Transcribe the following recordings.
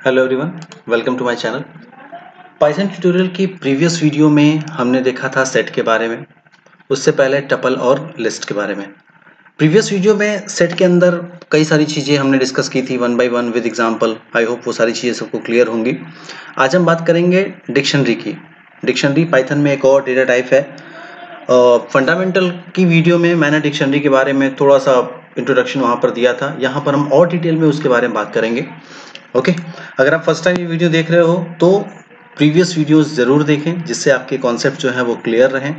Hello everyone, welcome to my channel. Python tutorial की previous video में हमने देखा था सेट के बारे में, उससे पहले टपल और लिस्ट के बारे में। प्रीवियस वीडियो में सेट के अंदर कई सारी चीज़ें हमने डिस्कस की थी one by one with example. I hope वो सारी चीज़ें सबको क्लियर होंगी। आज हम बात करेंगे डिक्शनरी की। डिक्शनरी पाइथन में एक और डेटा टाइप है। फंडामेंटल की वीडियो में मैंने डिक्शनरी के बारे में थोड़ा सा इंट्रोडक्शन वहाँ पर दिया था। यहाँ पर हम और डिटेल में उसके बारे में बात करेंगे। ओके, अगर आप फर्स्ट टाइम ये वीडियो देख रहे हो तो प्रीवियस वीडियोस ज़रूर देखें, जिससे आपके कॉन्सेप्ट जो है वो क्लियर रहें।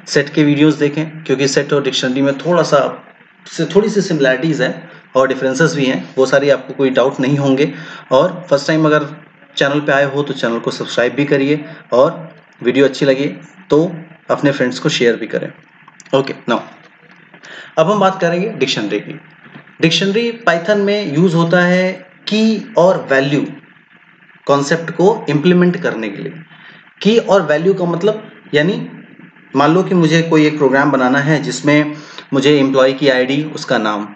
सेट के वीडियोस देखें, क्योंकि सेट और डिक्शनरी में थोड़ी सी सिमिलैरिटीज़ है और डिफरेंसेस भी हैं। वो सारी आपको कोई डाउट नहीं होंगे। और फर्स्ट टाइम अगर चैनल पे आए हो तो चैनल को सब्सक्राइब भी करिए, और वीडियो अच्छी लगे तो अपने फ्रेंड्स को शेयर भी करें। ओके, नाउ अब हम बात करेंगे डिक्शनरी की। डिक्शनरी पाइथन में यूज़ होता है की और वैल्यू कॉन्सेप्ट को इम्प्लीमेंट करने के लिए। की और वैल्यू का मतलब, यानी मान लो कि मुझे कोई एक प्रोग्राम बनाना है जिसमें मुझे एम्प्लॉय की आईडी, उसका नाम,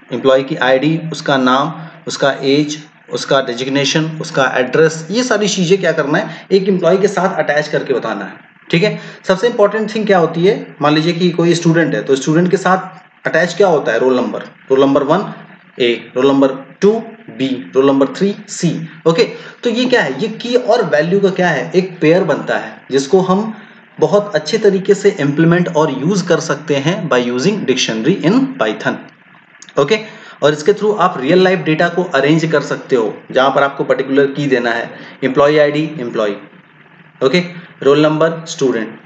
एम्प्लॉय की आईडी, उसका नाम, उसका एज, उसका डेजिग्नेशन, उसका एड्रेस, ये सारी चीज़ें क्या करना है, एक एम्प्लॉय के साथ अटैच करके बताना है। ठीक है। सबसे इंपॉर्टेंट थिंग क्या होती है, मान लीजिए कि कोई स्टूडेंट है तो स्टूडेंट के साथ अटैच क्या होता है, roll number 1 A, roll number 2 B, roll number 3 C. Okay, तो ये क्या है, ये की और वैल्यू का क्या है, एक पेयर बनता है जिसको हम बहुत अच्छे तरीके से इंप्लीमेंट और यूज कर सकते हैं by using dictionary in Python. Okay, और इसके थ्रू आप रियल लाइफ डेटा को अरेंज कर सकते हो, जहां पर आपको पर्टिकुलर की देना है, employee ID employee, okay, roll number student,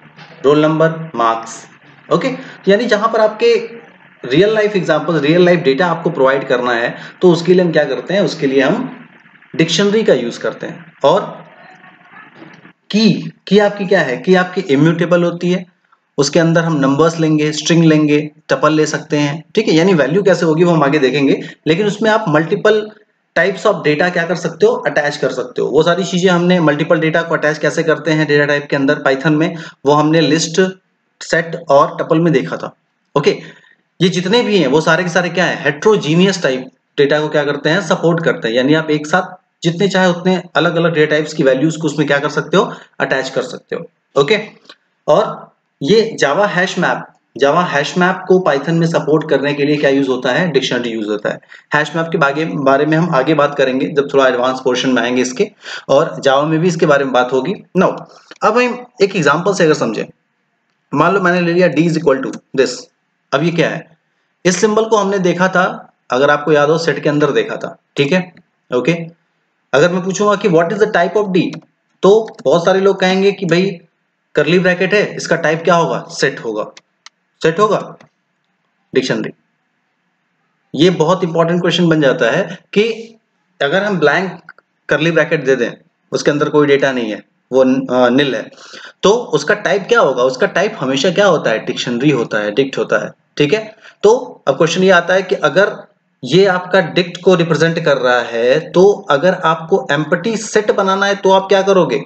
roll number marks. Okay, यानी जहां पर आपके real life example, real life data आपको प्रोवाइड करना है, तो उसके लिए हम क्या करते हैं, उसके लिए हम डिक्शनरी का यूज करते हैं। और की आपकी क्या है, की आपकी इम्यूटेबल होती है, उसके अंदर हम नंबर्स लेंगे, स्ट्रिंग लेंगे, टपल ले सकते हैं। ठीक है, यानी वैल्यू कैसे होगी वो हम आगे देखेंगे, लेकिन उसमें आप मल्टीपल टाइप्स ऑफ डेटा क्या कर सकते हो, अटैच कर सकते हो। वो सारी चीजें हमने मल्टीपल डेटा को अटैच कैसे करते हैं डेटा टाइप के अंदर पाइथन में, वो हमने लिस्ट, सेट और टपल में देखा था। ओके, ये जितने भी हैं वो सारे के सारे क्या है, हेट्रोजीनियस टाइप डेटा को क्या करते हैं, सपोर्ट करते हैं। यानी आप एक साथ जितने चाहे उतने अलग अलग डेटा टाइप्स की वैल्यूज को उसमें क्या कर सकते हो, अटैच कर सकते हो। ओके, और ये जावा हैश मैप को पाइथन में सपोर्ट करने के लिए क्या यूज होता है, डिक्शनरी यूज होता है। हैश मैप के बारे में हम आगे बात करेंगे जब थोड़ा एडवांस पोर्शन में आएंगे इसके, और जावा में भी इसके बारे में बात होगी। नाउ अब हम एक एग्जांपल से अगर समझें, मान लो मैंने ले लिया d is equal to this. अब ये क्या है, इस सिंबल को हमने देखा था, अगर आपको याद हो सेट के अंदर देखा था। ठीक है, ओके, अगर मैं पूछूंगा कि what is the type of D, तो बहुत सारे लोग कहेंगे कि भाई करली ब्रैकेट है, इसका टाइप क्या होगा, सेट होगा। सेट होगा डिक्शनरी। ये बहुत इंपॉर्टेंट क्वेश्चन बन जाता है कि अगर हम ब्लैंक करली ब्रैकेट दे दें, उसके अंदर कोई डेटा नहीं है, वो निल है, तो उसका टाइप क्या होगा, उसका टाइप हमेशा क्या होता है, डिक्शनरी होता है, डिक्ट होता है। ठीक है, तो अब क्वेश्चन ये आता है कि अगर ये आपका डिक्ट को रिप्रेजेंट कर रहा है, तो अगर आपको एम्प्टी सेट बनाना है तो आप क्या करोगे,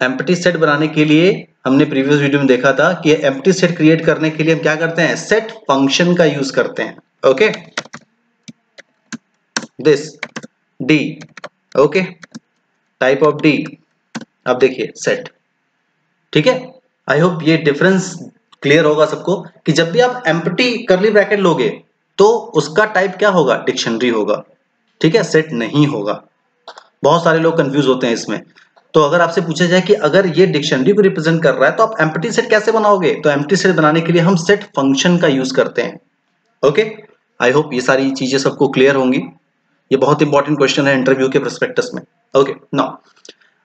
एम्प्टी सेट बनाने के लिए हमने प्रीवियस वीडियो में देखा था कि एम्प्टी सेट क्रिएट करने के लिए हम क्या करते हैं, सेट फंक्शन का यूज करते हैं। Okay, this D, okay, type of D, अब देखिए सेट। ठीक है, आई होप ये डिफरेंस क्लियर होगा सबको कि जब भी आप एम्प्टी करली ब्रैकेट लोगे तो उसका टाइप क्या होगा, डिक्शनरी होगा। ठीक है, सेट नहीं होगा। बहुत सारे लोग कंफ्यूज होते हैं इसमें। तो अगर आपसे पूछा जाए कि अगर ये डिक्शनरी को रिप्रेजेंट कर रहा है तो आप एम्प्टी सेट कैसे बनाओगे, तो एम्प्टी सेट बनाने के लिए हम सेट फंक्शन का यूज करते हैं। ओके, आई होप ये सारी चीजें सबको क्लियर होंगी। ये बहुत इंपॉर्टेंट क्वेश्चन है इंटरव्यू के प्रोस्पेक्टस में। ओके, नाउ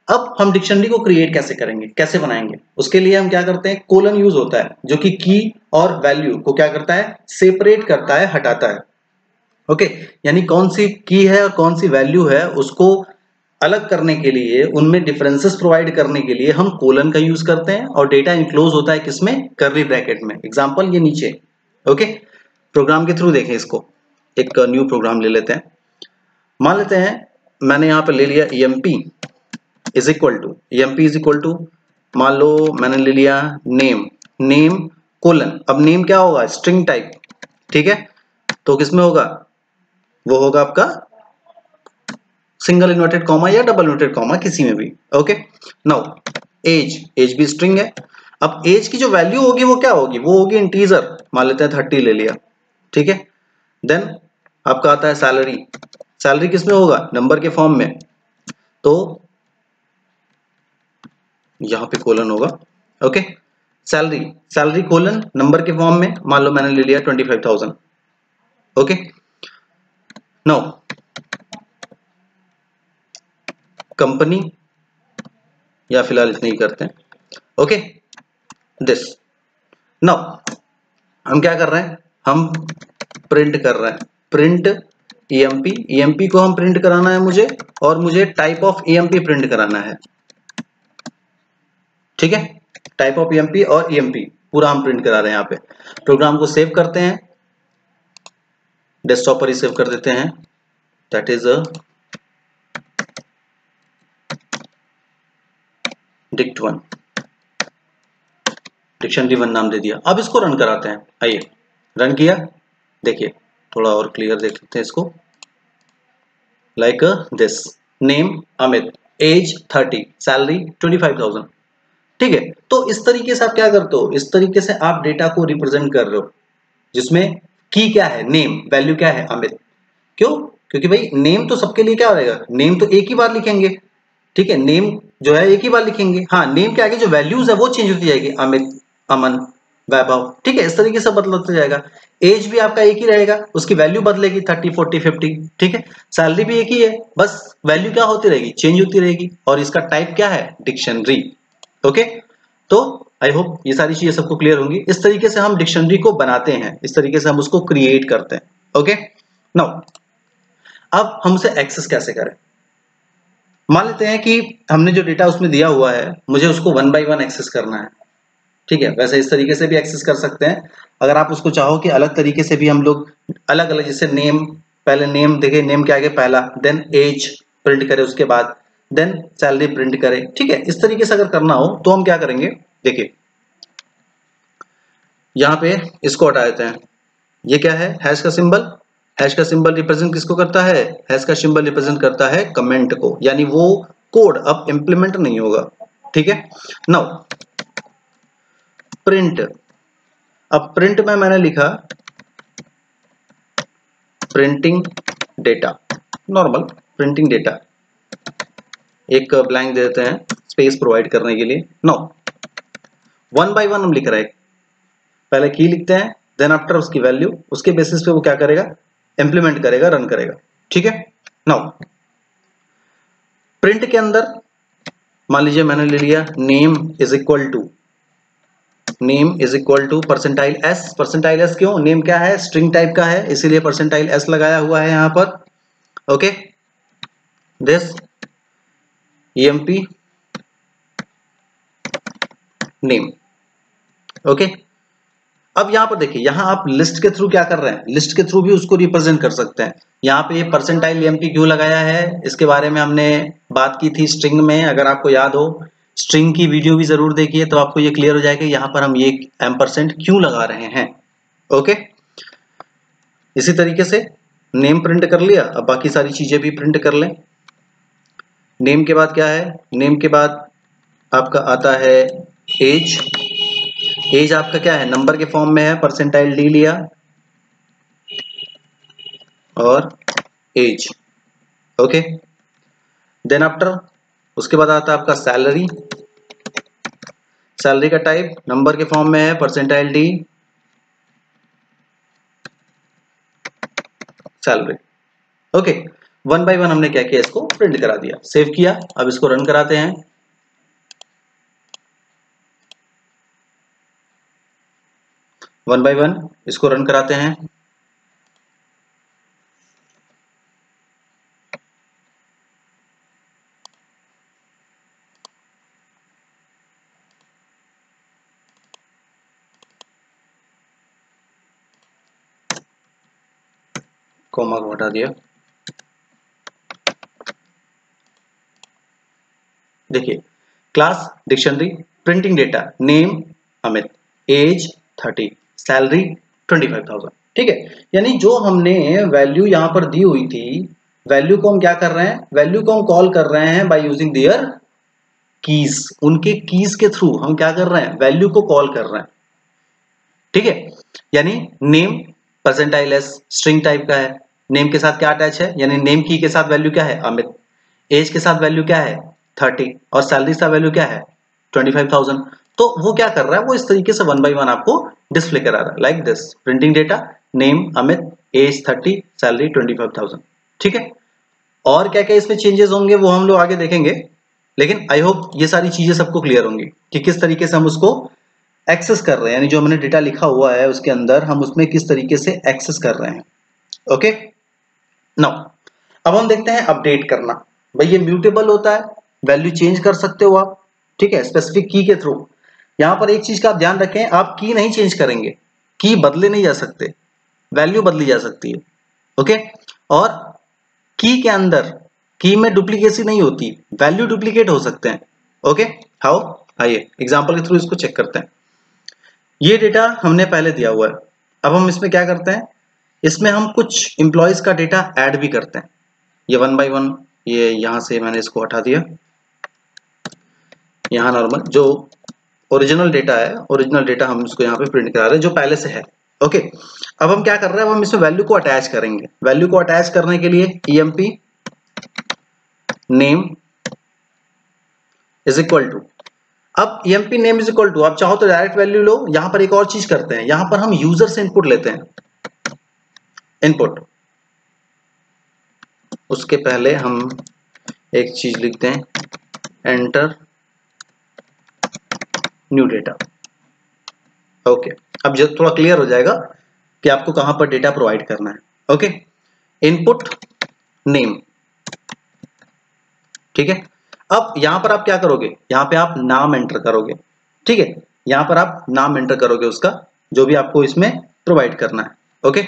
अब हम डिक्शनरी को क्रिएट कैसे करेंगे, कैसे बनाएंगे, उसके लिए हम क्या करते हैं, कोलन यूज होता है, जो कि की और वैल्यू को क्या करता है, सेपरेट करता है, हटाता है। ओके, यानी कौन सी की है और कौन सी वैल्यू है उसको अलग करने के लिए, उनमें डिफरेंसेस प्रोवाइड करने के लिए हम कोलन का यूज करते हैं, और डेटा इंक्लोज होता है किसमें, करली ब्रैकेट में। एग्जांपल ये नीचे। ओके, प्रोग्राम के थ्रू देखें इसको, एक न्यू प्रोग्राम ले लेते हैं। मान लेते हैं मैंने यहां पर ले लिया emp इज इक्वल टू, मान लो मैंने ले लिया नेम कोलन। अब नेम क्या होगा, स्ट्रिंग टाइप। ठीक है, तो किसमें होगा, वो होगा आपका सिंगल इन्वर्टेड कॉमा या डबल इन्वर्टेड कॉमा, किसी में भी। ओके, नाउ एज भी स्ट्रिंग है। अब एज की जो वैल्यू होगी वो क्या होगी, वो होगी इंटीजर, मान लेते हैं 30 ले लिया, ठीक है। देन आपका आता है सैलरी, सैलरी किस में होगा, नंबर के फॉर्म में, तो यहां पे कोलन होगा। Okay, salary, salary colon number के फॉर्म में, मान लो मैंने ले लिया 25,000। ओके, नाउ कंपनी, या फिलहाल इतने ही करते हैं। ओके, दिस, नाउ हम क्या कर रहे हैं, हम प्रिंट कर रहे हैं, प्रिंट ईएमपी, ईएमपी को हम प्रिंट कराना है मुझे, और मुझे टाइप ऑफ ईएमपी प्रिंट कराना है, ठीक है। टाइप ऑफ ईएमपी और ईएमपी पूरा हम प्रिंट करा रहे हैं। यहाँ पे प्रोग्राम को सेव करते हैं, डेस्कटॉप पर ही सेव कर देते हैं, दैट इज dict1, डिक्शनरी1 नाम दे दिया। अब इसको रन कराते हैं, आइए रन किया, देखिए थोड़ा और क्लियर देख सकते हैं इसको, like this, name Amit, age 30, salary 25,000, ठीक है। तो इस तरीके से आप क्या करते हो, इस तरीके से आप डेटा को रिप्रेजेंट कर रहे हो, जिसमें की क्या है, नेम, वैल्यू क्या है, अमित। क्यों, क्योंकि भाई नेम तो सबके लिए क्या रहेगा, नेम तो एक ही बार लिखेंगे, ठीक है, नेम जो है एक ही बार लिखेंगे। हाँ, नेम के आगे जो वैल्यूज है वो चेंज होती जाएगी, अमित, अमन, वैभव, ठीक है, इस तरीके से बदलता जाएगा। एज भी आपका एक ही रहेगा, उसकी वैल्यू बदलेगी 30, 40, 50, ठीक है। सैलरी भी एक ही है, बस वैल्यू क्या होती रहेगी, चेंज होती रहेगी, और इसका टाइप क्या है, डिक्शनरी। ओके, तो आई होप ये सारी चीजें सबको क्लियर होंगी। इस तरीके से हम डिक्शनरी को बनाते हैं, इस तरीके से हम उसको क्रिएट करते हैं। ओके, नाउ अब हम उसे एक्सेस कैसे करें। मान लेते हैं कि हमने जो डेटा उसमें दिया हुआ है, मुझे उसको 1 बाय 1 एक्सेस करना है, ठीक है। वैसे इस तरीके से भी एक्सेस कर सकते हैं, अगर आप उसको चाहो कि अलग तरीके से भी हम लोग अलग अलग, जैसे नेम, पहले नेम देखे, नेम के आगे पहला, देन एज प्रिंट करे, उसके बाद देन सैलरी प्रिंट करे, ठीक है। इस तरीके से अगर करना हो तो हम क्या करेंगे, देखिए यहाँ पे इसको हटा देते हैं, ये क्या है, हैश का सिंबल, हैश का सिंबल रिप्रेजेंट किसको करता है, हैश का सिंबल रिप्रेजेंट करता है कमेंट को, यानी वो कोड अब इंप्लीमेंट नहीं होगा, ठीक है। नाउ प्रिंट, अब प्रिंट में मैंने लिखा printing data, normal printing data, एक ब्लैंक दे देते हैं स्पेस प्रोवाइड करने के लिए। नाउ 1 बाय 1 हम लिख रहे हैं, पहले की लिखते हैं, देन आफ्टर उसकी वैल्यू, उसके बेसिस पे वो क्या करेगा, इंप्लीमेंट करेगा, रन करेगा, ठीक है। नाउ प्रिंट के अंदर मान लीजिए मैंने ले लिया name is equal to, name is equal to percentile s, percentile s क्यों, नेम क्या है, स्ट्रिंग टाइप का है, इसीलिए परसेंटाइल एस लगाया हुआ है यहां पर। Okay, this EMP name. Okay, अब यहां पर देखिए, यहां आप लिस्ट के थ्रू क्या कर रहे हैं, लिस्ट के थ्रू भी उसको रिप्रेजेंट कर सकते हैं। यहाँ पे परसेंटाइल ईएमपी क्यों लगाया है, इसके बारे में हमने बात की थी स्ट्रिंग में, अगर आपको याद हो, स्ट्रिंग की वीडियो भी जरूर देखिए, तो आपको ये क्लियर हो जाएगा यहाँ पर हम ये एम्परसेंड क्यों लगा रहे हैं। ओके, इसी तरीके से नेम प्रिंट कर लिया, अब बाकी सारी चीजें भी प्रिंट कर लें। नेम के बाद क्या है, नेम के बाद आपका आता है एज, एज आपका क्या है, नंबर के फॉर्म में है, परसेंटाइल डी लिया और एज। ओके, देन आफ्टर उसके बाद आता है आपका सैलरी, सैलरी का टाइप नंबर के फॉर्म में है, percentile d, salary. Okay, 1 by 1 हमने क्या किया, इसको प्रिंट करा दिया, सेव किया। अब इसको रन कराते हैं, 1 बाय 1 इसको रन कराते हैं। कॉमा को हटा दिया, देखिए class dictionary, printing data, name Amit, age 30, salary 25,000, ठीक है। यानी जो हमने वैल्यू यहां पर दी हुई थी, वैल्यू को हम क्या कर रहे हैं, वैल्यू को हम कॉल कर रहे हैं बाय यूजिंग देयर कीज, उनके कीज के थ्रू हम क्या कर रहे हैं, वैल्यू को कॉल कर रहे हैं। ठीक है, यानी name percentile S string type का है, नेम के साथ क्या अटैच है, यानी नेम की के साथ वैल्यू क्या है अमित, एज के साथ वैल्यू क्या है 30 और सैलरी का वैल्यू क्या है 25,000। तो वो क्या कर रहा है, वो इस तरीके से 1 by 1 आपको डिस्प्ले करा रहा है, like this, printing data name Amit, age 30, salary 25,000। ठीक है, और क्या क्या इसमें चेंजेस होंगे वो हम लोग आगे देखेंगे, लेकिन आई होप ये सारी चीजें सबको क्लियर होंगी कि किस तरीके से हम उसको एक्सेस कर रहे हैं, यानी जो हमने डेटा लिखा हुआ है उसके अंदर हम उसमें किस तरीके से एक्सेस कर रहे हैं। ओके, नाउ अब हम देखते हैं अपडेट करना। भाई ये म्यूटेबल होता है, वैल्यू चेंज कर सकते हो आप, ठीक है, स्पेसिफिक की के थ्रू। यहां पर एक चीज का आप ध्यान रखें, आप की नहीं चेंज करेंगे, की बदले नहीं जा सकते, वैल्यू बदली जा सकती है। ओके, और की के अंदर की में डुप्लीकेसी नहीं होती, वैल्यू डुप्लीकेट हो सकते हैं। ओके, हाउ, आइए एग्जांपल के थ्रू इसको चेक करते हैं। ये डेटा हमने पहले दिया हुआ है, अब हम इसमें क्या करते हैं, इसमें हम कुछ एम्प्लॉयज का डेटा ऐड भी करते हैं। ये 1 by 1, ये यहां से मैंने इसको हटा दिया, यहाँ नॉर्मल जो ओरिजिनल डेटा है, ओरिजिनल डेटा हम इसको यहाँ पे प्रिंट करा रहे हैं जो पहले से है। ओके, अब हम क्या कर रहे हैं, अब हम इसमें वैल्यू को अटैच करेंगे। वैल्यू को अटैच करने के लिए emp name is equal to, अब emp name is equal to, आप चाहो तो डायरेक्ट वैल्यू लो, यहां पर एक और चीज करते हैं, यहां पर हम यूजर से इनपुट लेते हैं, इनपुट, उसके पहले हम एक चीज लिखते हैं, एंटर न्यू डेटा। ओके, अब जो थोड़ा क्लियर हो जाएगा कि आपको कहां पर डेटा प्रोवाइड करना है। ओके, इनपुट नेम, ठीक है, अब यहां पर आप क्या करोगे, यहां पे आप नाम एंटर करोगे। ठीक है, यहां पर आप नाम एंटर करोगे उसका जो भी आपको इसमें प्रोवाइड करना है। ओके,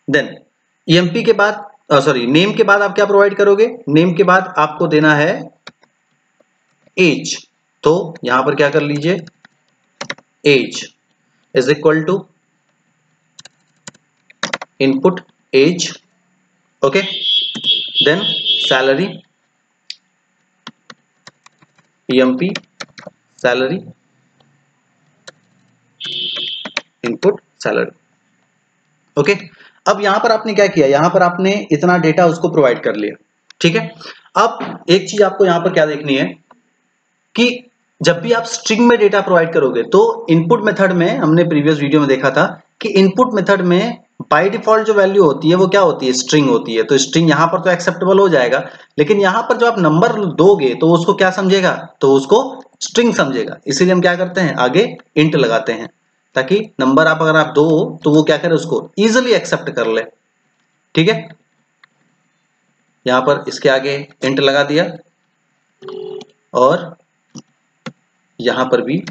देन emp के बाद सॉरी नेम के बाद आप क्या प्रोवाइड करोगे, नेम के बाद आपको देना है एज, तो यहां पर क्या कर लीजिए, age is equal to input age. Okay, then salary emp salary input salary. Okay, अब यहां पर आपने क्या किया, यहां पर आपने इतना डेटा उसको प्रोवाइड कर लिया। ठीक है, अब एक चीज आपको यहां पर क्या देखनी है कि जब भी आप स्ट्रिंग में डेटा प्रोवाइड करोगे तो इनपुट मेथड में, हमने प्रीवियस वीडियो में देखा था कि इनपुट मेथड में बाय डिफॉल्ट जो वैल्यू होती है वो क्या होती है, स्ट्रिंग होती है। तो स्ट्रिंग यहां पर तो एक्सेप्टेबल हो जाएगा, लेकिन यहां पर जो आप नंबर दोगे तो उसको क्या समझेगा, तो उसको स्ट्रिंग समझेगा। इसीलिए हम क्या करते हैं, आगे इंट लगाते हैं, ताकि नंबर आप अगर आप दो तो वो क्या करे, उसको इजिली एक्सेप्ट कर ले। ठीक है, यहां पर इसके आगे इंट लगा दिया और यहां पर भी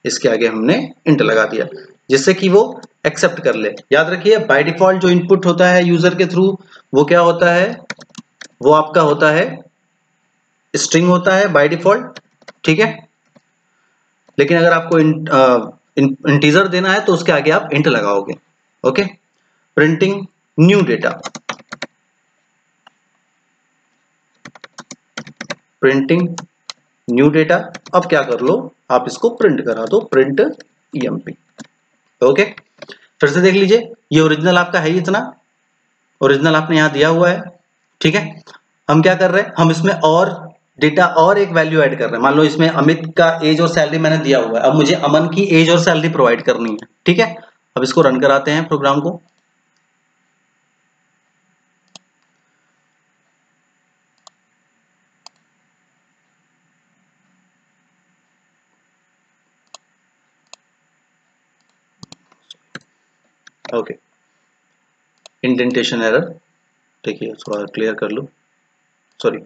इसके आगे हमने इंट लगा दिया, जिससे कि वो एक्सेप्ट कर ले। याद रखिए बाय डिफॉल्ट जो इनपुट होता है यूजर के थ्रू वो क्या होता है, वो आपका होता है स्ट्रिंग होता है बाय डिफॉल्ट। ठीक है, लेकिन अगर आपको इंटीजर देना है तो उसके आगे आप इंट लगाओगे। Okay, printing new data, printing new data, अब क्या कर लो, आप इसको प्रिंट करा दो, प्रिंट emp। ओके, फिर से देख लीजिए, ये ओरिजिनल आपका है, इतना ओरिजिनल आपने यहां दिया हुआ है। ठीक है, हम क्या कर रहे हैं, हम इसमें और डेटा और एक वैल्यू ऐड कर रहे हैं। मान लो इसमें अमित का एज और सैलरी मैंने दिया हुआ है, अब मुझे अमन की एज और सैलरी प्रोवाइड करनी है। ठीक है, अब इसको रन कराते हैं प्रोग्राम को। ओके, इंडेंटेशन एरर, देखिए थोड़ा क्लियर कर लो, सॉरी।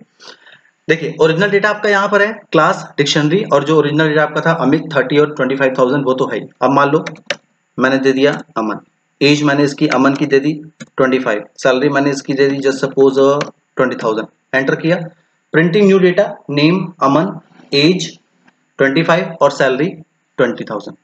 देखिए ओरिजिनल डेटा आपका यहाँ पर है क्लास डिक्शनरी, और जो ओरिजिनल डेटा आपका था अमित 30 और 25,000 वो तो है ही। अब मान लो मैंने दे दिया अमन, एज मैंने इसकी अमन की दे दी 25, सैलरी मैंने इसकी दे दी जस्ट सपोज 20,000, एंटर किया, प्रिंटिंग न्यू डेटा, नेम अमन, एज 25 और सैलरी 20,000।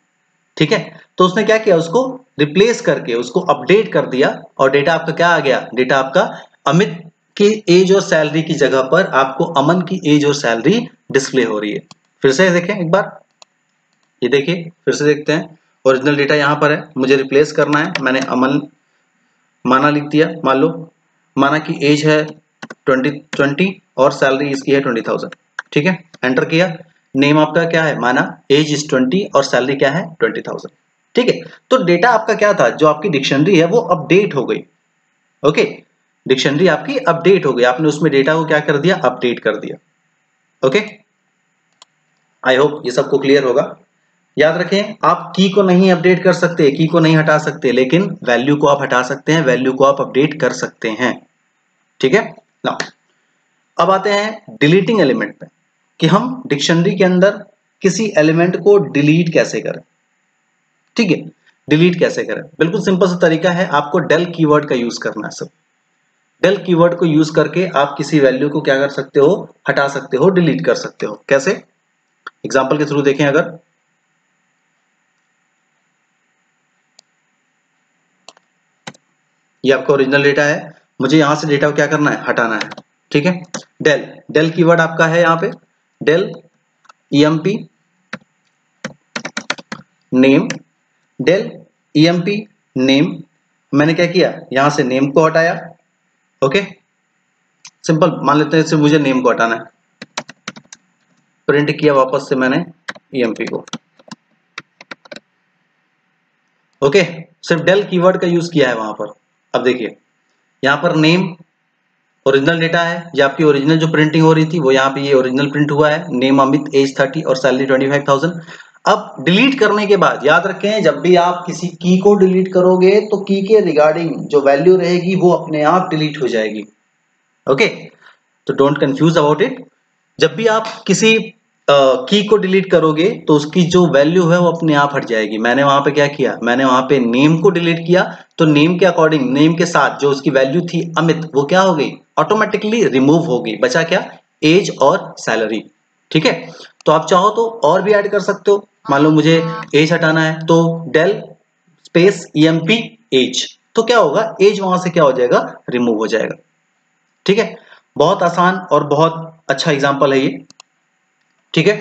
ठीक है, तो उसने क्या किया, उसको रिप्लेस करके उसको अपडेट कर दिया और डेटा आपका क्या आ गया, डेटा आपका अमित की एज और सैलरी की जगह पर आपको अमन की एज और सैलरी डिस्प्ले हो रही है। फिर से देखें एक बार, ये देखिए फिर से देखते हैं, ओरिजिनल डेटा यहां पर है, मुझे रिप्लेस करना है, मैंने अमन माना लिख दिया, मान लो माना की एज है 20 और सैलरी इसकी है 20,000, ठीक है, एंटर किया, नेम आपका क्या है, माना एज इज 20 और सैलरी क्या है 20,000, ठीक है। तो डेटा आपका क्या था, जो आपकी डिक्शनरी है वो अपडेट हो गई, ओके, डिक्शनरी आपकी अपडेट हो गई, आपने उसमें डेटा को क्या कर दिया, अपडेट कर दिया, ओके। आई होप ये सबको क्लियर होगा। याद रखें, आप की को नहीं अपडेट कर सकते, की को नहीं हटा सकते, लेकिन वैल्यू को आप हटा सकते हैं, वैल्यू को आप अपडेट कर सकते हैं, ठीक है ना। अब आते हैं डिलीटिंग एलिमेंट पे, कि हम डिक्शनरी के अंदर किसी एलिमेंट को डिलीट कैसे करें, ठीक है। डिलीट कैसे करें, बिल्कुल सिंपल सा तरीका है, आपको डेल कीवर्ड का यूज करना है। सब डेल कीवर्ड को यूज करके आप किसी वैल्यू को क्या कर सकते हो, हटा सकते हो, डिलीट कर सकते हो। कैसे, एग्जांपल के थ्रू देखें, अगर ये आपका ओरिजिनल डेटा है, मुझे यहां से डेटा को क्या करना है, हटाना है, ठीक है। डेल डेल कीवर्ड आपका है यहाँ पे, del EMP name, del EMP name, मैंने क्या किया, यहां से नेम को हटाया, ओके, सिंपल मान लेते हैं, सिर्फ मुझे नेम को हटाना है, प्रिंट किया वापस से मैंने ईएमपी को, ओके, सिर्फ डेल कीवर्ड का यूज किया है वहां पर। अब देखिए यहाँ पर नेम ओरिजिनल डेटा है, ये आपकी ओरिजिनल जो प्रिंटिंग हो रही थी वो यहाँ पे ये ओरिजिनल प्रिंट हुआ है, नेम अमित एज 30 और सैलरी 25,000। अब डिलीट करने के बाद याद रखें, जब भी आप किसी की को डिलीट करोगे तो की के रिगार्डिंग जो वैल्यू रहेगी वो अपने आप डिलीट हो जाएगी, ओके, तो डोंट कंफ्यूज अबाउट इट। जब भी आप किसी की को डिलीट करोगे तो उसकी जो वैल्यू है वो अपने आप हट जाएगी। मैंने वहां पे क्या किया, मैंने वहां पे नेम को डिलीट किया, तो नेम के अकॉर्डिंग, नेम के साथ जो उसकी वैल्यू थी अमित, वो क्या हो गई, ऑटोमेटिकली रिमूव हो गई, बचा क्या, एज और सैलरी, ठीक है। तो आप चाहो तो और भी ऐड कर सकते हो, मान लो मुझे एज हटाना है तो डेल स्पेस ईएमपी एज, तो क्या होगा, एज वहां से क्या हो जाएगा, रिमूव हो जाएगा, ठीक है। बहुत आसान और बहुत अच्छा एग्जांपल है ये, ठीक है।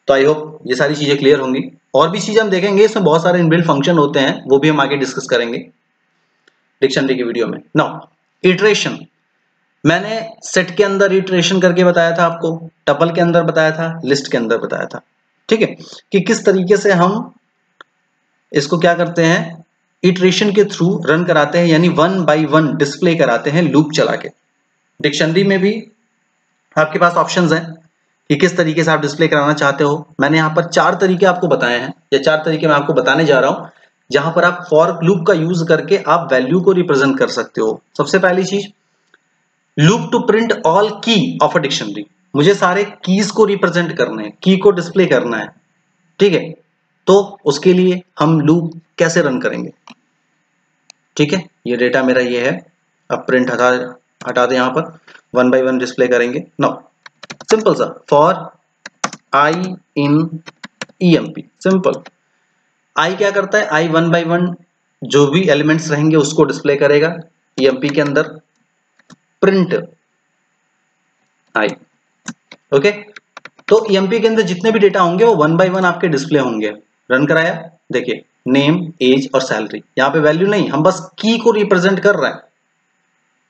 तो आई होप ये सारी चीजें क्लियर होंगी। और भी चीजें हम देखेंगे, इसमें बहुत सारे इनबिल्ट फंक्शन होते हैं, वो भी हम आगे डिस्कस करेंगे डिक्शनरी के वीडियो में। नाउ इटरेशन, मैंने सेट के अंदर इटरेशन करके बताया था आपको, टपल के अंदर बताया था, लिस्ट के अंदर बताया था, ठीक है, कि किस तरीके से हम इसको क्या करते हैं, इटरेशन के थ्रू रन कराते हैं, यानी 1 बाय 1 डिस्प्ले कराते हैं लूप चला के। डिक्शनरी में भी आपके पास ऑप्शंस हैं कि किस तरीके से आप डिस्प्ले कराना चाहते हो। मैंने यहाँ पर 4 तरीके आपको बताए हैं, या 4 तरीके मैं आपको बताने जा रहा हूं, जहां पर आप फॉर लूप का यूज करके आप वैल्यू को रिप्रेजेंट कर सकते हो। सबसे पहली चीज, लूप टू प्रिंट ऑल की ऑफ अ डिक्शनरी, मुझे सारे कीज को रिप्रेजेंट करने हैं, की को डिस्प्ले करना है, ठीक है। तो उसके लिए हम लूप कैसे रन करेंगे, ठीक है, ये डेटा मेरा ये है, अब प्रिंट हटा दे, यहां पर 1 बाय 1 डिस्प्ले करेंगे। नो, सिंपल सा, for I in EMP, simple, I क्या करता है, आई 1 बाय 1 जो भी एलिमेंट्स रहेंगे उसको डिस्प्ले करेगा ईएमपी के अंदर, प्रिंट आई, ओके। तो ईएमपी के अंदर जितने भी डेटा होंगे वो 1 बाय 1 आपके डिस्प्ले होंगे। रन कराया, देखिए नेम एज और सैलरी, यहाँ पे वैल्यू नहीं, हम बस की को रिप्रेजेंट कर रहे हैं,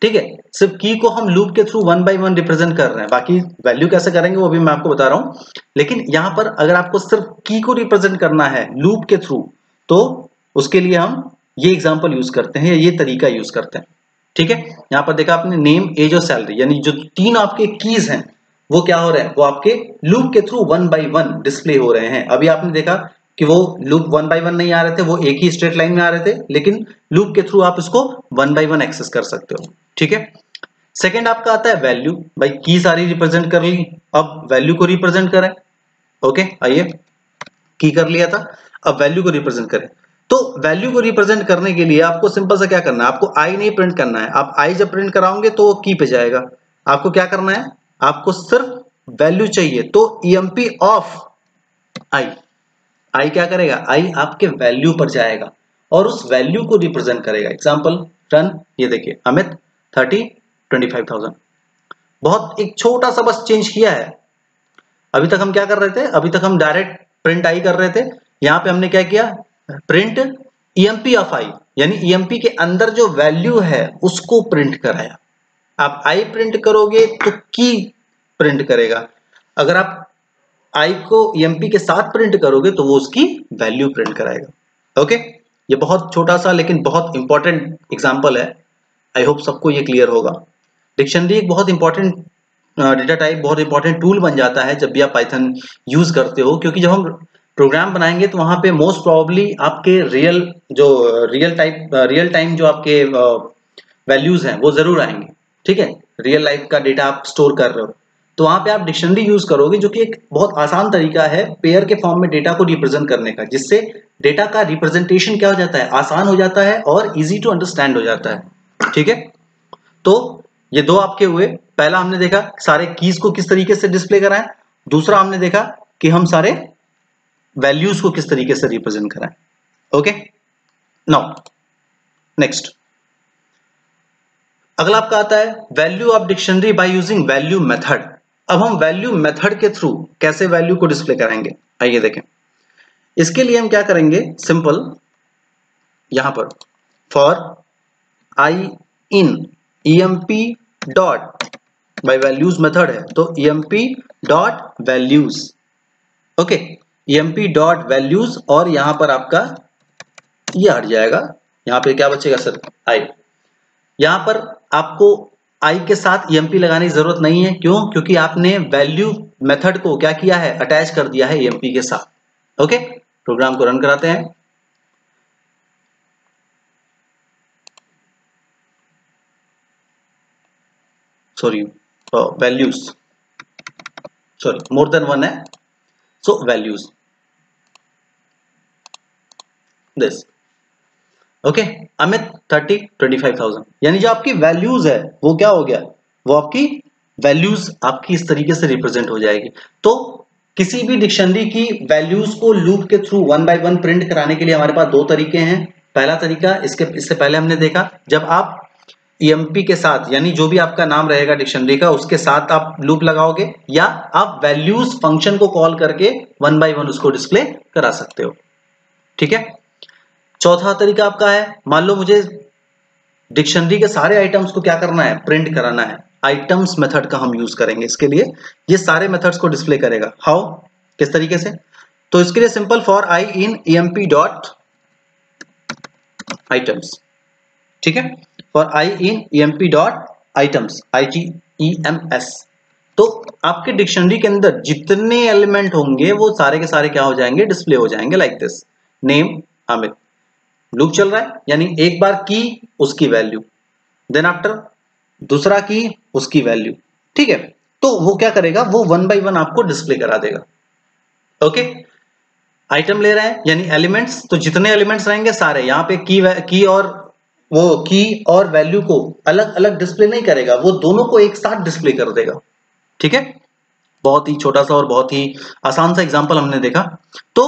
ठीक है, सिर्फ की को हम लूप के थ्रू 1 बाय 1 रिप्रेजेंट कर रहे हैं, बाकी वैल्यू कैसे करेंगे वो भी मैं आपको बता रहा हूं। लेकिन यहां पर अगर आपको सिर्फ की को रिप्रेजेंट करना है लूप के थ्रू, तो उसके लिए हम ये एग्जांपल यूज करते हैं, या ये तरीका यूज करते हैं, ठीक है। यहां पर देखा आपने, नेम एज और सैलरी, यानी जो 3 आपके कीज हैं वो क्या हो रहे हैं, वो आपके लूप के थ्रू 1 बाय 1 डिस्प्ले हो रहे हैं। अभी आपने देखा कि वो लूप 1 बाय 1 नहीं आ रहे थे, वो एक ही स्ट्रेट लाइन में आ रहे थे, लेकिन लूप के थ्रू आप इसको 1 बाय 1 एक्सेस कर सकते हो, ठीक है। सेकंड आपका आता है वैल्यू, भाई की सारी रिप्रेजेंट कर ली, अब वैल्यू को रिप्रेजेंट करें, ओके, आइए, की कर लिया था, अब वैल्यू को रिप्रेजेंट करें। तो वैल्यू को रिप्रेजेंट करने के लिए आपको सिंपल सा क्या करना है, आपको आई नहीं प्रिंट करना है, आप आई जब प्रिंट कराओगे तो वो की पे जाएगा। आपको क्या करना है, आपको सिर्फ वैल्यू चाहिए, तो ईएमपी ऑफ आई, आई क्या करेगा, आई आपके वैल्यू पर जाएगा और उस वैल्यू को रिप्रेजेंट करेगा। एग्जाम्पल रन, ये देखिए अमित 30 25,000। बहुत एक छोटा सा बस चेंज किया है। अभी तक हम क्या कर रहे थे, अभी तक हम डायरेक्ट प्रिंट आई कर रहे थे, यहाँ पे हमने क्या किया, प्रिंट ईएमपी ऑफ आई, यानी ईएमपी के अंदर जो वैल्यू है उसको प्रिंट कराया। आप आई प्रिंट करोगे तो की प्रिंट करेगा, अगर आप आई को ईएमपी के साथ प्रिंट करोगे तो वो उसकी वैल्यू प्रिंट कराएगा। ओके, ये बहुत छोटा सा लेकिन बहुत इंपॉर्टेंट एग्जांपल है। आई होप सबको ये क्लियर होगा। डिक्शनरी एक बहुत इंपॉर्टेंट डेटा टाइप, बहुत इंपॉर्टेंट टूल बन जाता है जब भी आप पाइथन यूज करते हो, क्योंकि जब हम प्रोग्राम बनाएंगे तो वहां पे मोस्ट प्रोबेबली आपके रियल टाइम जो आपके वैल्यूज हैं वो जरूर आएंगे। ठीक है, रियल लाइफ का डेटा आप स्टोर कर रहे हो तो वहां पे आप डिक्शनरी यूज करोगे, जो कि एक बहुत आसान तरीका है पेयर के फॉर्म में डेटा को रिप्रेजेंट करने का, जिससे डेटा का रिप्रेजेंटेशन क्या हो जाता है, आसान हो जाता है और इजी टू अंडरस्टैंड हो जाता है। ठीक है, तो ये दो आपके हुए। पहला हमने देखा सारे कीज को किस तरीके से डिस्प्ले कराएं, दूसरा हमने देखा कि हम सारे वैल्यूज को किस तरीके से रिप्रेजेंट कराएं। ओके, नाउ नेक्स्ट अगला आपका आता है value of dictionary by using value method. अब हम वैल्यू मेथड के थ्रू कैसे वैल्यू को डिस्प्ले कराएंगे, आइए देखें। इसके लिए हम क्या करेंगे, सिंपल यहां पर for I in EMP dot by values method है तो EMP dot values. Okay, EMP dot values और यहां पर आपका ये हट जाएगा, यहां पे क्या बचेगा सर, आई। यहां पर आपको आई के साथ ईएमपी लगाने की जरूरत नहीं है, क्यों, क्योंकि आपने वैल्यू मेथड को क्या किया है, अटैच कर दिया है ईएमपी के साथ। ओके, प्रोग्राम को रन कराते हैं। Sorry, values, sorry more than one है, so values this. Okay, Amit 30 25,000, यानी जो आपकी वैल्यूज है वो क्या हो गया, वो आपकी वैल्यूज आपकी इस तरीके से रिप्रेजेंट हो जाएगी। तो किसी भी डिक्शनरी की वैल्यूज को लूप के through one by one print कराने के लिए हमारे पास दो तरीके हैं। पहला तरीका इससे पहले हमने देखा, जब आप ईएमपी के साथ, यानी जो भी आपका नाम रहेगा डिक्शनरी का उसके साथ आप लूप लगाओगे, या आप वैल्यूज फंक्शन को कॉल करके वन बाय वन उसको डिस्प्ले करा सकते हो। ठीक है, चौथा तरीका आपका है, मान लो मुझे डिक्शनरी के सारे आइटम्स को क्या करना है, प्रिंट कराना है। आइटम्स मेथड का हम यूज करेंगे इसके लिए, ये सारे मेथड्स को डिस्प्ले करेगा। हाउ, किस तरीके से, तो इसके लिए simple for I in EMP dot items. ठीक है, for I in EMP dot items, ITEMS। तो आपके डिक्शनरी के अंदर जितने एलिमेंट होंगे वो सारे के सारे क्या हो जाएंगे, डिस्प्ले हो जाएंगे like this. Name Amit, loop चल रहा है, यानी एक बार की उसकी वैल्यू, देन आफ्टर दूसरा की उसकी वैल्यू। ठीक है, तो वो क्या करेगा, वो वन बाय वन आपको डिस्प्ले करा देगा। ओके, आइटम ले रहे हैं यानी एलिमेंट्स, तो जितने एलिमेंट्स रहेंगे सारे यहाँ पे की और वो की और वैल्यू को अलग अलग डिस्प्ले नहीं करेगा, वो दोनों को एक साथ डिस्प्ले कर देगा। ठीक है, बहुत ही छोटा सा और बहुत ही आसान सा एग्जांपल हमने देखा। तो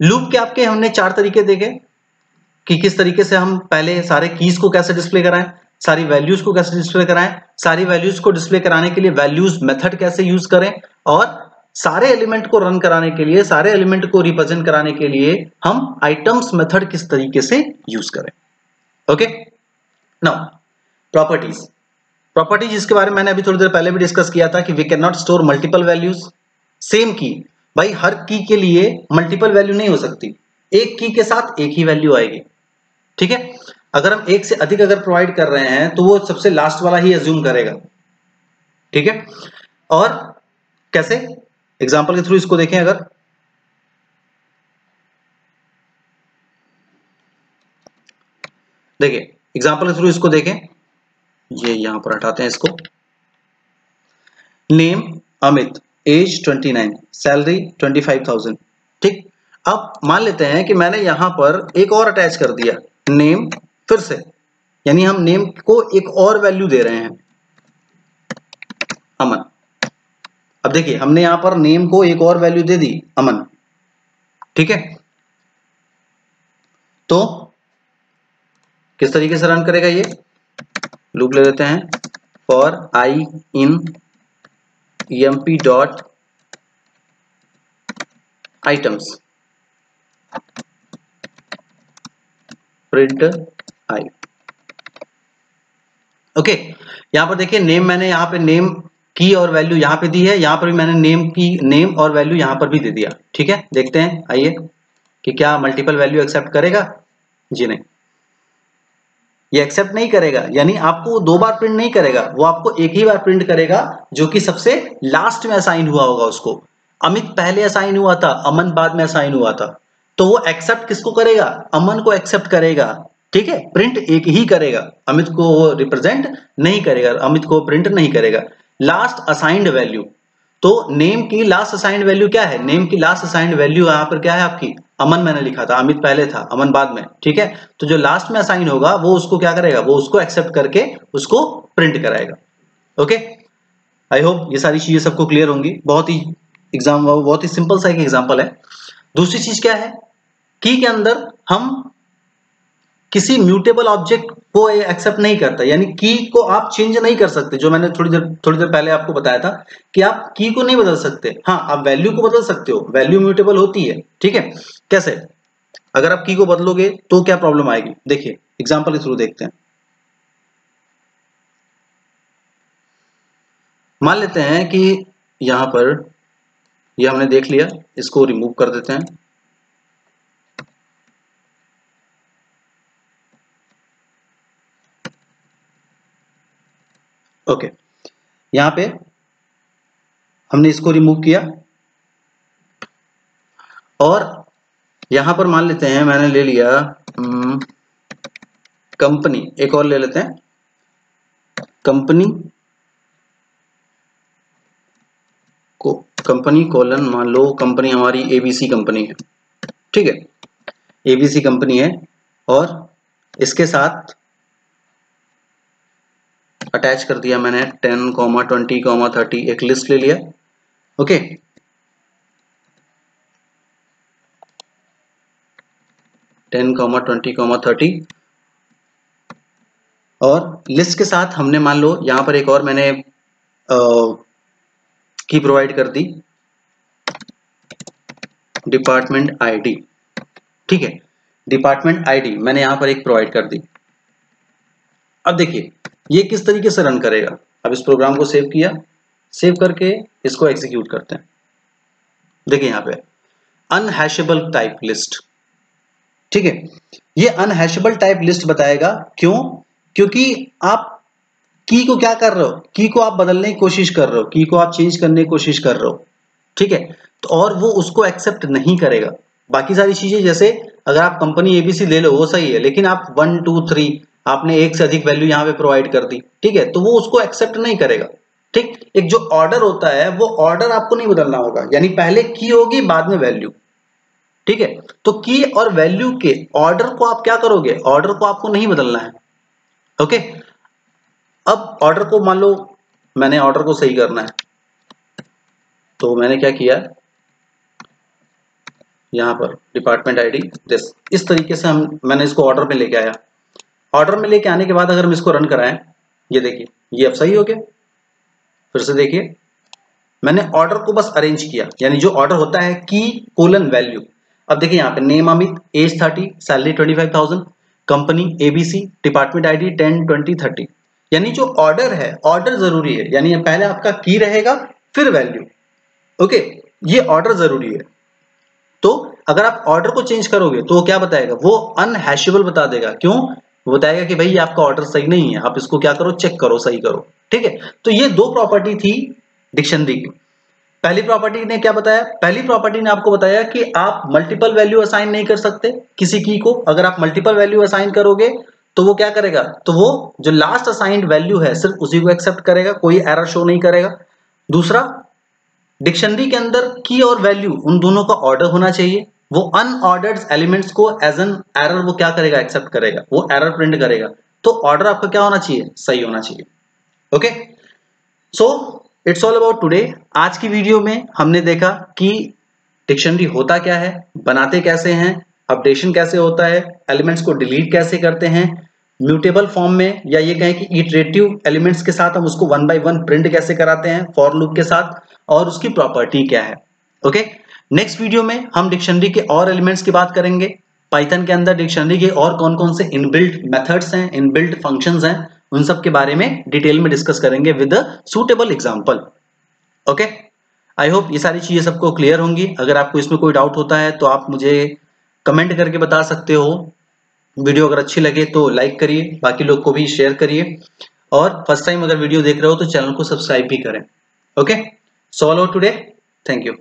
लूप के आपके हमने चार तरीके देखे कि किस तरीके से हम पहले सारे कीज को कैसे डिस्प्ले कराएं, सारी वैल्यूज को कैसे डिस्प्ले कराएं, सारी वैल्यूज को डिस्प्ले कराने के लिए वैल्यूज मेथड कैसे यूज करें, और सारे एलिमेंट को रन कराने के लिए, सारे एलिमेंट को रिप्रेजेंट कराने के लिए हम आइटम्स मेथड किस तरीके से यूज करें। Okay, now properties. प्रॉपर्टीज इसके बारे में मैंने अभी थोड़ी देर पहले भी डिस्कस किया था कि we can not store multiple values. Same की, भाई हर की के लिए मल्टीपल वैल्यू नहीं हो सकती, एक की के साथ एक ही वैल्यू आएगी। ठीक है, अगर हम एक से अधिक अगर प्रोवाइड कर रहे हैं तो वो सबसे लास्ट वाला ही अज्यूम करेगा। ठीक है, और कैसे, एग्जांपल के थ्रू इसको देखें। अगर देखिए एग्जांपल के थ्रू इसको देखें, ये यहां पर हटाते हैं इसको। Name Amit, age 29, salary 25,000। ठीक, अब मान लेते हैं कि मैंने यहां पर एक और अटैच कर दिया, नेम फिर से, यानी हम नेम को एक और वैल्यू दे रहे हैं, अमन। अब देखिए हमने यहां पर नेम को एक और वैल्यू दे दी, अमन। ठीक है, तो किस तरीके से रन करेगा ये, लूप ले लेते हैं, for I in emp dot items print I. Okay, यहां पर देखिए नेम, मैंने यहां पे नेम की और वैल्यू यहां पे दी है, यहां पर भी मैंने नेम की, नेम और वैल्यू यहां पर भी दे दिया। ठीक है, देखते हैं आइए कि क्या मल्टीपल वैल्यू एक्सेप्ट करेगा। जी नहीं, ये एक्सेप्ट नहीं करेगा, यानी आपको 2 बार प्रिंट नहीं करेगा, वो आपको एक ही बार प्रिंट करेगा जो कि सबसे लास्ट में असाइन हुआ होगा उसको। अमित पहले असाइन हुआ था, अमन बाद में असाइन हुआ था, तो वो एक्सेप्ट किसको करेगा, अमन को एक्सेप्ट करेगा। ठीक है, प्रिंट एक ही करेगा, अमित को वो रिप्रेजेंट नहीं करेगा, अमित को प्रिंट नहीं करेगा। लास्ट असाइंड वैल्यू, तो नेम की लास्ट असाइंड वैल्यू क्या है, नेम की लास्ट असाइंड वैल्यू यहां पर क्या है आपकी, अमन मैंने लिखा था, अमित पहले था, अमन बाद में। ठीक है, तो जो लास्ट में असाइन होगा वो उसको क्या करेगा, वो उसको एक्सेप्ट करके उसको प्रिंट कराएगा। ओके, आई होप ये सारी चीजें सबको क्लियर होंगी। बहुत ही सिंपल सा एक एग्जांपल है। दूसरी चीज क्या है, की के अंदर हम किसी म्यूटेबल ऑब्जेक्ट को एक्सेप्ट नहीं करता, यानी की को आप चेंज नहीं कर सकते, जो मैंने थोड़ी देर पहले आपको बताया था कि आप की को नहीं बदल सकते। हाँ, आप वैल्यू को बदल सकते हो, वैल्यू म्यूटेबल होती है। ठीक है, कैसे, अगर आप की को बदलोगे तो क्या प्रॉब्लम आएगी, देखिए एग्जांपल के थ्रू देखते हैं। मान लेते हैं कि यहां पर ये हमने देख लिया, इसको रिमूव कर देते हैं। ओके, यहां पे हमने इसको रिमूव किया, और यहां पर मान लेते हैं मैंने ले लिया कंपनी, एक और ले लेते हैं कंपनी को, कंपनी कोलन, मान लो कंपनी हमारी एबीसी कंपनी है। ठीक है, एबीसी कंपनी है, और इसके साथ अटैच कर दिया मैंने 10, 20, 30 एक लिस्ट ले लिया। ओके, 10, 20, 30, और लिस्ट के साथ हमने मान लो यहां पर एक और मैंने की प्रोवाइड कर दी, डिपार्टमेंट आईडी। ठीक है, डिपार्टमेंट आईडी मैंने यहां पर एक प्रोवाइड कर दी। अब देखिए ये किस तरीके से रन करेगा। अब इस प्रोग्राम को सेव किया, सेव करके इसको एग्जीक्यूट करते हैं। देखिए यहां पे अनहैशेबल टाइप लिस्ट। ठीक है, ये अनहैशेबल टाइप लिस्ट बताएगा, क्यों, क्योंकि आप की को क्या कर रहे हो, की को आप बदलने की कोशिश कर रहे हो, की को आप चेंज करने की कोशिश कर रहे हो। ठीक है, तो और वो उसको एक्सेप्ट नहीं करेगा। बाकी सारी चीजें, जैसे अगर आप कंपनी एबीसी ले लो वो सही है, लेकिन आप 1, 2, 3 आपने एक से अधिक वैल्यू यहाँ पे प्रोवाइड कर दी। ठीक है, तो वो उसको एक्सेप्ट नहीं करेगा। ठीक, एक जो ऑर्डर होता है वो ऑर्डर आपको नहीं बदलना होगा, यानी पहले की होगी बाद में वैल्यू। ठीक है, तो की और वैल्यू के ऑर्डर को आप क्या करोगे, ऑर्डर को आपको नहीं बदलना है। ओके, अब ऑर्डर को मान लो मैंने ऑर्डर को सही करना है, तो मैंने क्या किया, यहां पर डिपार्टमेंट आईडी दिस, इस तरीके से मैंने इसको ऑर्डर में लेके आया। ऑर्डर में लेके आने के बाद अगर हम इसको रन कराएं, ये देखिए ये अब सही हो गया। फिर से देखिए, मैंने ऑर्डर को बस अरेंज किया, यानी जो ऑर्डर होता है की कोलन वैल्यू। अब देखिए यहाँ पे name Amit, age 30, salary 25,000, company ABC, department ID 10, 20, 30। यानी जो ऑर्डर है, ऑर्डर जरूरी है, यानी पहले आपका की रहेगा फिर वैल्यू। ओके, ये ऑर्डर जरूरी है। तो अगर आप ऑर्डर को चेंज करोगे तो क्या बताएगा, वो अनहैशेबल बता देगा। क्यों, वो बताएगा कि भाई आपका ऑर्डर सही नहीं है, आप इसको क्या करो, चेक करो, सही करो। ठीक है, तो ये 2 प्रॉपर्टी थी डिक्शनरी की। पहली प्रॉपर्टी ने क्या बताया, पहली प्रॉपर्टी ने आपको बताया कि आप मल्टीपल वैल्यू असाइन नहीं कर सकते किसी की को। अगर आप मल्टीपल वैल्यू असाइन करोगे तो वो क्या करेगा, तो वो जो लास्ट असाइंड वैल्यू है सिर्फ उसी को एक्सेप्ट करेगा, कोई एरर शो नहीं करेगा। दूसरा, डिक्शनरी के अंदर की और वैल्यू उन दोनों का ऑर्डर होना चाहिए। वो अनऑर्डर्ड एलिमेंट्स को एज एन एरर वो क्या करेगा, एक्सेप्ट करेगा, वो एरर प्रिंट करेगा। तो ऑर्डर आपका क्या होना चाहिए, सही होना चाहिए। Okay, so it's all about today. आज की वीडियो में हमने देखा कि डिक्शनरी होता क्या है, बनाते कैसे हैं, अपडेशन कैसे होता है, एलिमेंट्स को डिलीट कैसे करते हैं म्यूटेबल फॉर्म में, या ये कहें कि इटरेटिव एलिमेंट्स के साथ हम उसको 1 by 1 प्रिंट कैसे कराते हैं फॉर लूप के साथ, और उसकी प्रॉपर्टी क्या है। ओके, नेक्स्ट वीडियो में हम डिक्शनरी के और एलिमेंट्स की बात करेंगे। पाइथन के अंदर डिक्शनरी के और कौन कौन से इनबिल्ट मेथड्स हैं, इनबिल्ट फंक्शंस हैं, उन सब के बारे में डिटेल में डिस्कस करेंगे with a suitable example. Okay, I hope ये सारी चीजें सबको क्लियर होंगी। अगर आपको इसमें कोई डाउट होता है तो आप मुझे कमेंट करके बता सकते हो। वीडियो अगर अच्छी लगे तो लाइक करिए, बाकी लोग को भी शेयर करिए, और फर्स्ट टाइम अगर वीडियो देख रहे हो तो चैनल को सब्सक्राइब भी करें। Okay, so all out today, thank you.